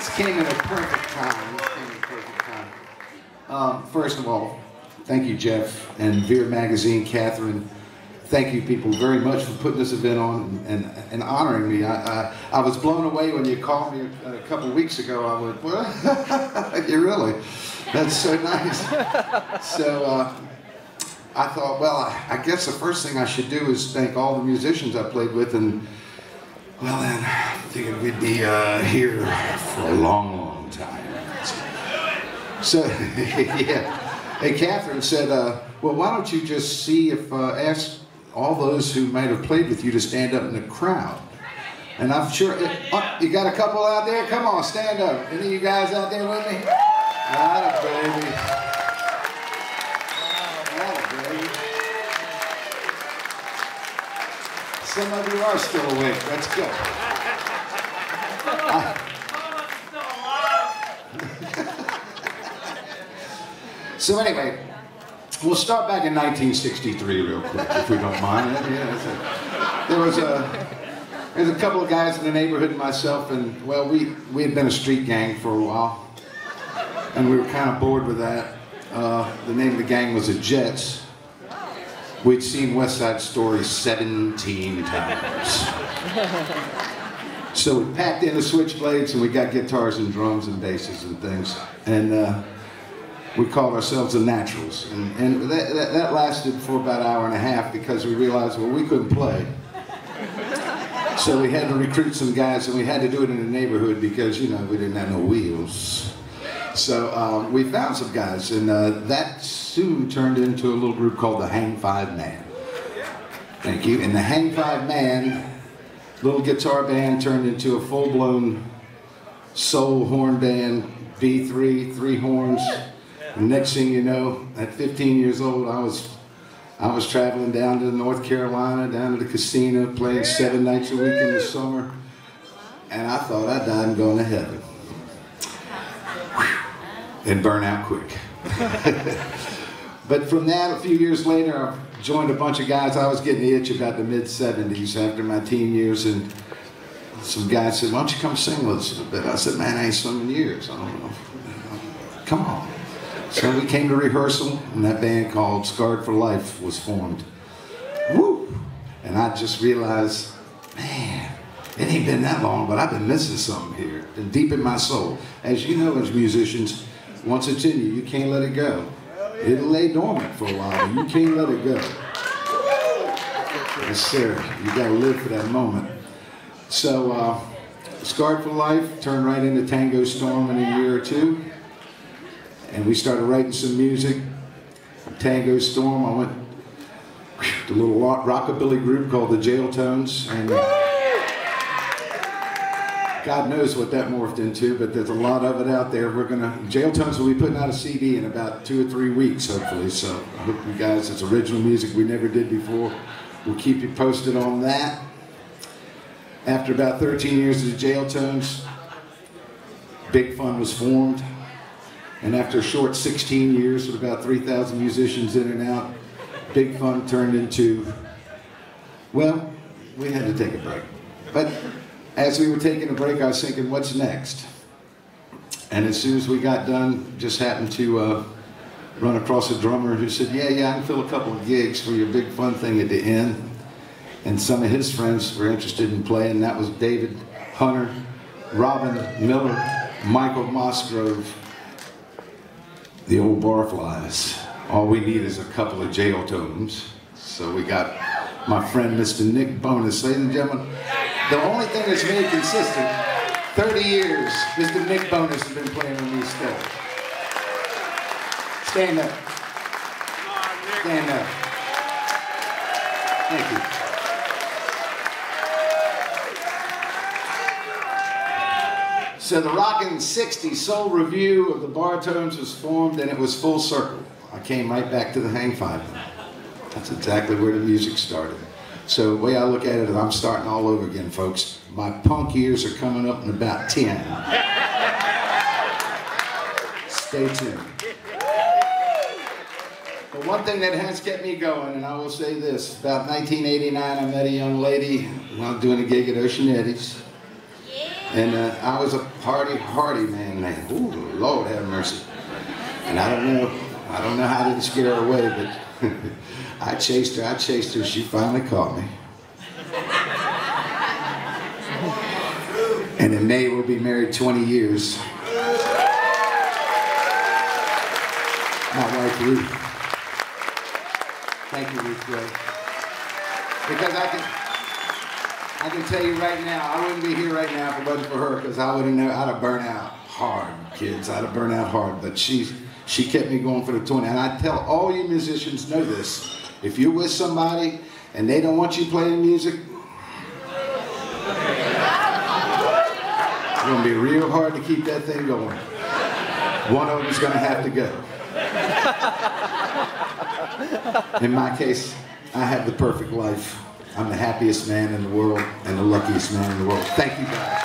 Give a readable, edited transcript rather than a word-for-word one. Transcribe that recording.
This came at a perfect time. This came at a perfect time. First of all, thank you, Jeff, and Veer Magazine, Catherine. Thank you, people, very much for putting this event on and honoring me. I was blown away when you called me a couple of weeks ago. I went, what? You really? That's so nice. So I thought, well, I guess the first thing I should do is thank all the musicians I played with, and well, then I figured we'd be here for a long, long time. So, yeah. Hey, Catherine said, well, why don't you just see if, ask all those who might have played with you to stand up in the crowd. And I'm sure, you got a couple out there? Come on, stand up. Any of you guys out there with me? Atta baby. Atta baby. Some of you are still awake. That's good. So anyway, we'll start back in 1963 real quick, if we don't mind. Yeah, there was a couple of guys in the neighborhood and myself, and well, we had been a street gang for a while, and we were kind of bored with that. The name of the gang was the Jets. We'd seen West Side Story 17 times. So we packed in the switchblades, and we got guitars and drums and basses and things, and we called ourselves the Naturals, and that lasted for about an hour and a half because we realized, well, we couldn't play. So we had to recruit some guys, and we had to do it in the neighborhood because, you know, we didn't have no wheels. So we found some guys, and that soon turned into a little group called the Hang Five Man. Thank you. And the Hang Five Man, little guitar band, turned into a full-blown soul horn band, B3, 3 horns. And next thing you know, at 15 years old, I was traveling down to North Carolina, down to the casino, playing 7 nights a week in the summer, and I thought I died and going to heaven. And burn out quick. But from that, a few years later, I joined a bunch of guys. I was getting the itch about the mid-70s after my teen years, and some guys said, why don't you come sing with us a bit? I said, man, I ain't sung in years. I don't know. Come on. So we came to rehearsal, and that band called Scarred for Life was formed. Woo! And I just realized, man, it ain't been that long, but I've been missing something here, and deep in my soul. As you know, as musicians, once it's in you, you can't let it go. It'll lay dormant for a while, but you can't let it go. Yes, sir. You gotta live for that moment. So, Scarred for Life turned right into Tango Storm in a year or two. And we started writing some music. Tango Storm, I went to a little rockabilly group called the Jail Tones, and God knows what that morphed into, but there's a lot of it out there. Jail Tones will be putting out a CD in about 2 or 3 weeks, hopefully. So I hope you guys, it's original music we never did before. We'll keep you posted on that. After about 13 years of the Jail Tones, Big Fun was formed. And after a short 16 years with about 3,000 musicians in and out, Big Fun turned into, well, we had to take a break. But as we were taking a break, I was thinking, what's next? And as soon as we got done, just happened to run across a drummer who said, yeah, I can fill a couple of gigs for your Big Fun thing at the end. And some of his friends were interested in playing. That was David Hunter, Robin Miller, Michael Musgrove, the old Barflies. All we need is a couple of Jail Tones. So we got my friend Mr. Nick Bonus. Ladies and gentlemen, the only thing that's made consistent, 30 years, Mr. Nick Bonus has been playing on these steps. Stand up. Stand up. Thank you. So the Rockin' 60s Soul Review of the Bartones was formed, and it was full circle. I came right back to the Hang Five. That's exactly where the music started. So the way I look at it is I'm starting all over again, folks. My punk years are coming up in about 10. Stay tuned. But one thing that has kept me going, and I will say this, about 1989 I met a young lady while doing a gig at Ocean Eddies. And I was a hardy man. Ooh, Lord have mercy. And I don't know how I didn't scare her away, but I chased her. She finally caught me. And in May, we'll be married 20 years. My wife, Ruth. Thank you, Ruth Gray. Because I can tell you right now, I wouldn't be here right now if it wasn't for her, because I would have known I'd have burnt out hard, kids. I'd have burnt out hard. But she kept me going for the 20. And I tell all you musicians know this. If you're with somebody and they don't want you playing music, it's going to be real hard to keep that thing going. One of them's going to have to go. In my case, I have the perfect life. I'm the happiest man in the world and the luckiest man in the world. Thank you, guys.